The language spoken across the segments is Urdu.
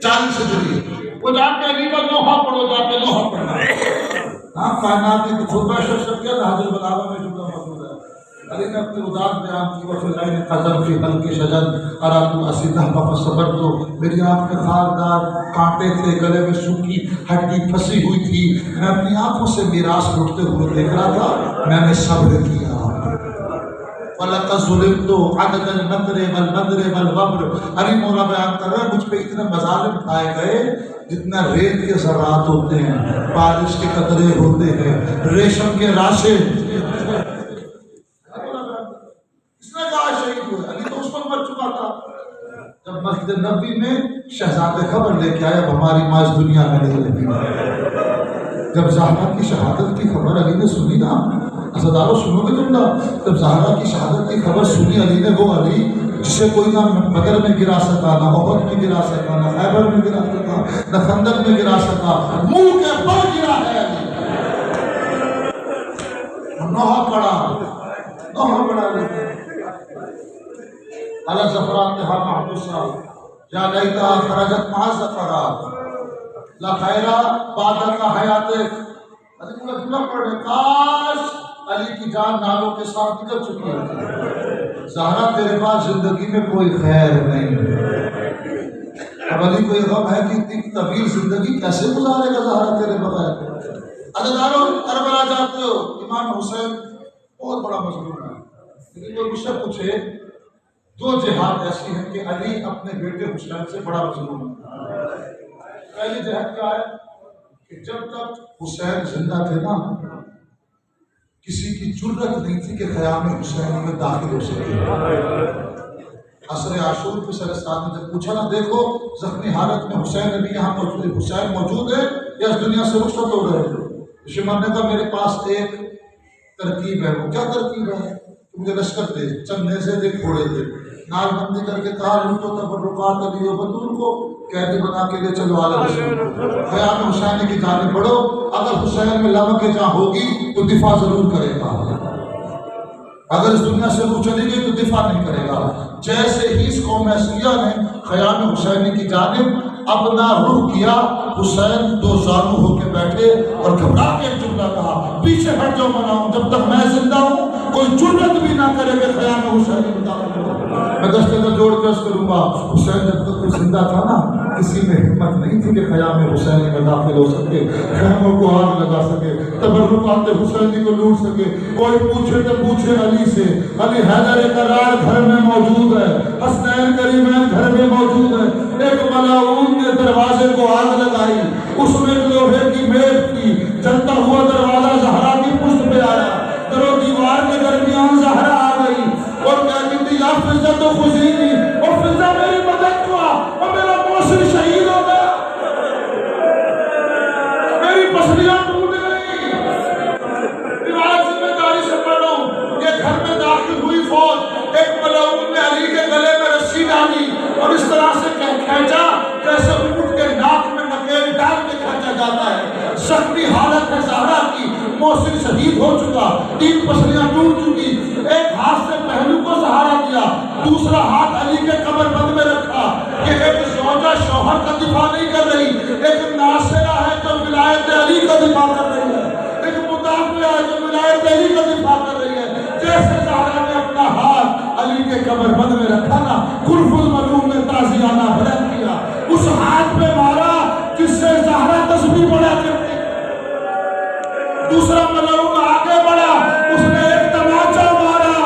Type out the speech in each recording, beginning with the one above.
40 ہجری وہ جا کے علی کا لوحہ پڑھو، جا کے لوحہ پڑھنا۔ ہاں کائنات کی خطبہ شخصیت حاضر بلاغہ میں جملہ موجود ہے۔ علی نے اپنی اداس بیان کی وہ فلائن قدم فی حلق شجر اراد الاسیدہ فصبر، تو میری آنکھ میں خاردار کانٹے تھے، گلے میں سوکھی ہڈی پھنسی ہوئی تھی، میں اپنی آنکھوں سے میراث لوٹتے ہوئے دیکھ رہا تھا، میں نے صبر کیا۔ وَلَقَدْ ظُلِمْتُ عَدَدَ الْمَدْرِ وَالْبَدْرِ وَالْوَبْرِ، علی مولا بیان کر رہا ہے مجھ پہ اتنے مظالم پائے گئے جتنا ریت کے ذرات ہوتے ہیں، بارش کے قطرے ہوتے ہیں، ریشم کے راشے۔ اس نے کہا شہید ہوئے، علی تو اس وقت مر چکا تھا جب مسجد نبوی میں شہزادے خبر لے کے آئے اب ہماری ماں اس دنیا میں نہیں رہی۔ جب زہرا کی شہادت کی خبر علی نے سنی نا، عزادارو سنو گے تم نا، جب زہرا کی شہادت کی خبر سنی علی نے، وہ علی جسے کوئی نہ بدر میں گرا سکا، نہ احد میں گرا سکا، نہ خیبر میں گرا سکا، نہ خندق میں گرا سکا، منہ کے بل گرا ہے علی۔ نوحہ پڑا، نوحہ پڑا علی علی زفران تہا محبوسا یا لیتا خرجت مع زفرات لا خیرہ بعد کا حیات۔ علی کو جملہ پڑھ رہے، کاش علی کی جان نالوں کے ساتھ نکل چکی ہوتی، زہرا تیرے پاس زندگی میں کوئی خیر نہیں۔ اب علی کو یہ غم ہے کہ اتنی طویل زندگی کیسے گزارے گا زہرا تیرے بغیر۔ عزیزانو کربلا جاتے ہو، امام حسین بہت بڑا مظلوم ہے، لیکن کوئی مجھ سے پوچھے دو جہاد ایسی ہیں کہ علی اپنے بیٹے حسین سے بڑا مظلوم ہے۔ پہلی جہاد کیا ہے کہ جب تک حسین زندہ تھے نا، کسی کی جرت نہیں تھی کہ خیام حسین میں داخل ہو سکے۔ عصر عاشور کے سر ساتھ نے جب پوچھا نا، دیکھو زخمی حالت میں حسین نبی یہاں موجود ہے، حسین موجود ہے یا اس دنیا سے رخصت ہو گئے؟ شمر نے کہا میرے پاس ایک ترکیب ہے۔ وہ کیا ترکیب ہے؟ مجھے لشکر دے، چند نیزے دے، گھوڑے دے، نال بندی کر کے کہا لوٹو تبرکات علی و بطول کو قیدی بنا کے لے چلو اعلی رسول کو، خیام حسین کی جانب بڑھو، اگر حسین میں لمحہ جان ہوگی تو دفاع ضرور کرے گا، اگر اس دنیا سے روح چلی گئی تو دفاع نہیں کرے گا۔ جیسے ہی اس قوم عیسیہ نے خیام حسینی کی جانب اپنا رخ کیا، حسین دو زانو ہو کے بیٹھے اور گھبرا کے ایک جملہ کہا، پیچھے ہٹ جاؤ مناؤں، جب تک میں زندہ ہوں کوئی جرت بھی نہ کرے کہ خیام حسینی میں داخل ہو۔ میں دستے میں جوڑ کے اس کروں گا، حسین جب تک تو زندہ تھا نا، کسی میں ہمت نہیں تھی کہ خیام حسینی میں داخل ہو سکے، خیموں کو آگ لگا سکے، تبرکات حسینی کو لوٹ سکے۔ کوئی پوچھے تو پوچھے علی سے، علی حیدر قرار گھر میں موجود ہے، حسنین کریمین گھر میں موجود ہے۔ ایک ملعون نے دروازے کو آگ لگائی، اس میں لوہے کی میخ تھی، جلتا ہوا دروازہ زہرا کی پشت پہ آیا، در و دیوار کے درمیان زہرا آ گئی اور کہتی تھی یا فضہ تو خزینی، اور فضہ میری مدد کو آ، اور میرا محسن شہید ہو گیا، میری پسلیاں ٹوٹ گئی۔ روایت ذمہ داری سے پڑھ رہا ہوں، یہ گھر میں داخل ہوئی فوج، ایک ملعون نے علی کے گلے میں رسی ڈالی اور اس طرح سے کھینچا جیسے اونٹ کے ناک میں نکیل ڈال کے کھینچا جاتا ہے۔ زخمی حالت ہے زہرا کی، محسن شہید ہو چکا، 3 پسلیاں ٹوٹ چکی، ایک ہاتھ سے پہلو کو سہارا دیا، دوسرا ہاتھ علی کے کمر بند میں رکھا۔ یہ ایک زوجہ شوہر کا دفاع نہیں کر رہی، ایک ناصرہ ہے جو ولایت علی کا دفاع کر رہی ہے، ایک مدافع ہے جو ولایت علی کا دفاع کر رہی ہے۔ جیسے زہرا نے اپنا ہاتھ علی کے کمر بند میں رکھا نا، خلف الملوم نے تازیانہ بلند کیا، اس ہاتھ پہ مارا جس سے زہرا تسبیح پڑھا کرتی۔ دوسرا ملعون آگے بڑھا، اس نے ایک تماچا مارا۔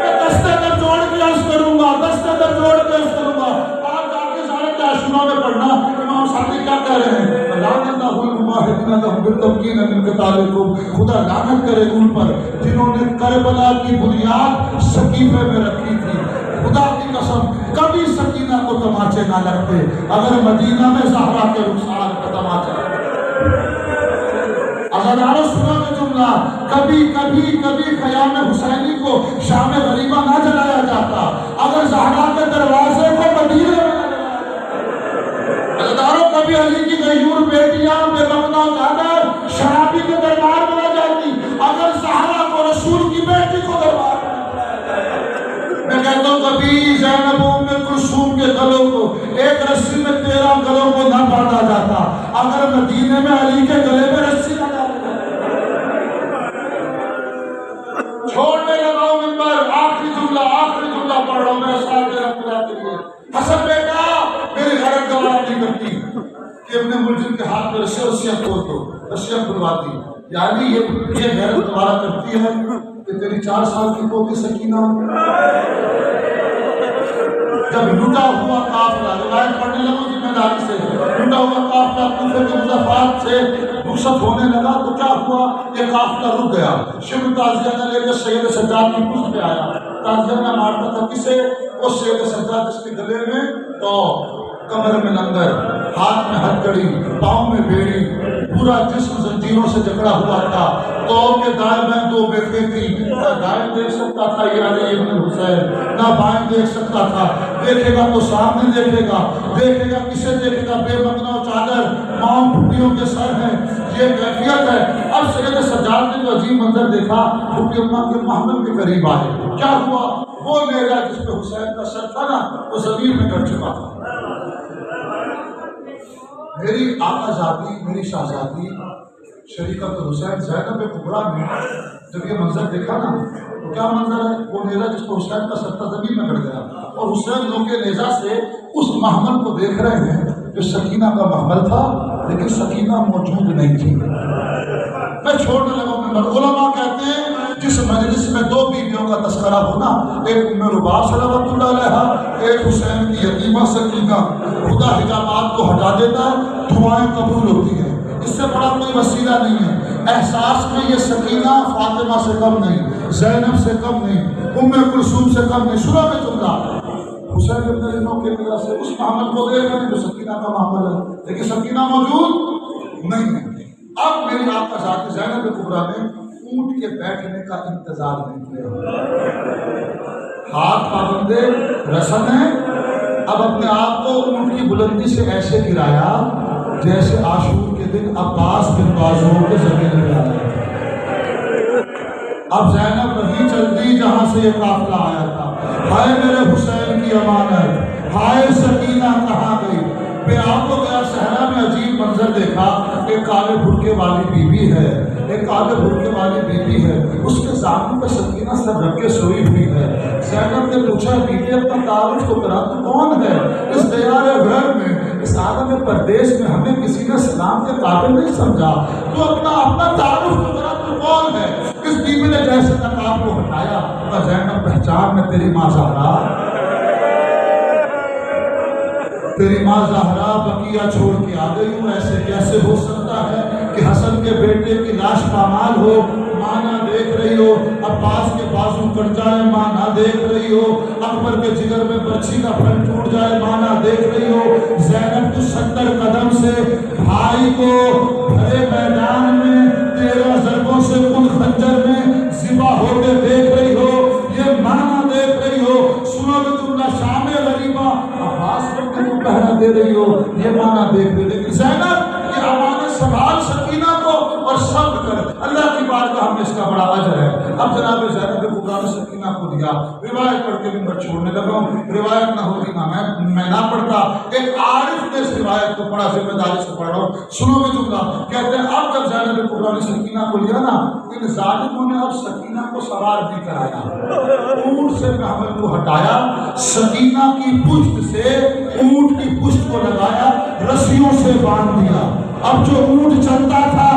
میں دستے در جوڑ کے عرض کروں گا، دستے در جوڑ کے عرض کروں گا، آج آ کے سارے عاشورہ میں پڑھنا امام صادق کیا کہہ رہے ہیں، لعنت اللہ المماہدین لهم بالتمکین من قتالکم، خدا لعنت کرے ان پر جنہوں نے کربلا کی بنیاد سقیفے میں رکھی تھی۔ خدا کی قسم کبھی سکینہ کو تماچے نہ لگتے اگر مدینہ میں زہرا کے رخسار کا تماچا۔ عزیزانو سنو یہ جملہ، کبھی خیام حسینی کو شام غریبہ نہ جلایا جاتا اگر زہرا کے دروازے کو مدینے میں نہ جلایا جاتا۔ عزیزانو کبھی علی کی غیور بیٹیاں بے مغنا چادر شرابی کے دربار میں نہ جاتی اگر زہرا کو رسول کی بیٹی کو دربار میں نہ بلایا جاتا۔ میں کہتا ہوں کبھی زینب ام کلثوم کے گلوں کو ایک رسی میں کروا دی. یعنی یہ غیرت دوبارہ کرتی ہے کہ تیری 4 سال کی پوتی سکینہ جب لوٹا ہوا قافلہ، روایت پڑھنے لگو ذمہ داری سے، لوٹا ہوا قافلہ کوفے کے مضافات سے رخصت ہونے لگا تو کیا ہوا؟ یہ قافلہ رک گیا. شبر تعزیہ نے لے کے سید سجاد کی پشت پہ آیا. تعزیہ میں مارتا تھا کسے؟ وہ سید سجاد اس کے گلے میں تو کمر میں لنگر، ہاتھ میں ہتھکڑی، پاؤں میں بیڑی، پورا جسم زنجیروں سے جکڑا ہوا تھا. تو کے دائیں بائیں 2 بیٹھے تھی، نہ دائیں دیکھ سکتا تھا یہ علی ابن حسین، نہ بائیں دیکھ سکتا تھا. دیکھے گا تو سامنے دیکھے گا، دیکھے گا کسے دیکھے گا؟ بے مدنہ و چادر، ماؤں پھوپھیوں کے سر ہیں. یہ کیفیت ہے. اب سید سجاد نے جو عجیب منظر دیکھا، پھوپھی اماں کے محمل کے قریب آئے. کیا ہوا؟ وہ نیزہ جس پہ حسین کا سر تھا نا، وہ زمین میں گڑ چکا تھا. میری آقا زادی، میری شہزادی شریکت حسین زینب کبریٰ نے جب یہ منظر دیکھا نا تو کیا منظر ہے؟ وہ نیزہ جس کو حسین کا سر تھا زمین میں گڑ گیا، اور حسین لوگ کے نیزہ سے اس محمل کو دیکھ رہے ہیں جو سکینہ کا محمل تھا، لیکن سکینہ موجود نہیں تھی. میں چھوڑنے لگا منبر. علماء کہتے ہیں جس مجلس میں 2 بیویوں کا تذکرہ ہونا، ایک ام رباب صلوات اللہ علیہا، ایک حسین کی یتیمہ سکینہ، خدا حجابات کو ہٹا دیتا ہے، دعائیں قبول ہوتی ہیں. اس سے بڑا کوئی وسیلہ نہیں ہے. احساس میں یہ سکینہ فاطمہ سے کم نہیں، زینب سے کم نہیں، ام کلثوم سے کم نہیں. سورہ میں جملہ حسین ابن علینوں کے وجہ سے اس محمد کو دیکھ رہے ہیں جو سکینہ کا محمل ہے، لیکن سکینہ موجود نہیں ہے. اب میری آقا ذات زینب کبریٰ نے اونٹ کے بیٹھنے کا انتظار نہیں کیا. ہاتھ پابندے رسم ہے. اب اپنے آپ کو اونٹ کی بلندی سے ایسے گرایا جیسے عاشور کے دن عباس بن بازو کے زمین میں آیا. اب زینب وہیں چل دی جہاں سے یہ قافلہ آیا تھا. ہائے میرے حسین کی امانت، ہائے سکینہ کہاں گئی؟ میں آپ کو گیا صحرا میں عجیب منظر دیکھا. ایک کالے بھرکے والی بی بی ہے، ایک کالے بھرکے والی بی بی ہے، اس کے سامنے پہ سکینہ سر رکھ کے سوئی ہوئی ہے. زینب نے پوچھا بی بی اپنا تعارف تو کرا، تو کون ہے؟ اس دیار گھر میں، اس عالم پردیس میں ہمیں کسی نے سلام کے قابل نہیں سمجھا، تو اپنا تعارف تو کرا، تو کون ہے؟ اس بی بی نے جیسے نقاب کو ہٹایا تو زینب پہچان میں تیری ماں زہرا، تیری ماں زہرا بقیہ چھوڑ کے آ گئی ہوں. ایسے کیسے ہو سکتا ہے کہ حسن کے بیٹے کی لاش پامال ہو، ماں نہ دیکھ رہی ہو، عباس کے بازو کٹ جائے، ماں نہ دیکھ رہی ہو، اکبر کے جگر میں برچھی کا پھل ٹوٹ جائے، ماں نہ دیکھ رہی ہو. زینب تو 70 قدم سے بھائی کو بھرے میدان میں 13 ضربوں سے کن خنجر میں ذبح ہوتے دیکھ رہی ہو، یہ ماں نہ دیکھ رہی ہو. سنو گے تم نہ شام غریبہ عباس کو تم پہرا دے رہی ہو، یہ ماں نہ دیکھ رہی. لیکن زینب یہ امانت سنبھال سکینہ کو اور صبر کر، اللہ کی بارگاہ میں اس کا بڑا اجر ہے. اب جناب زینب کبریٰ نے سکینہ کو دیا. روایت پڑھ کے منبر چھوڑنے لگا ہوں. روایت نہ ہوتی نہ میں نہ پڑھتا. ایک عارف نے اس روایت کو پڑھا، ذمہ داری سے پڑھ رہا ہوں. سنو گے جملہ، کہتے ہیں اب جب زینب کبریٰ نے سکینہ کو لیا نا، ان ظالموں نے اب سکینہ کو سوار بھی کرایا، اونٹ سے محمل کو ہٹایا، سکینہ کی پشت سے اونٹ کی پشت کو لگایا، رسیوں سے باندھ دیا. اب جو اونٹ چلتا تھا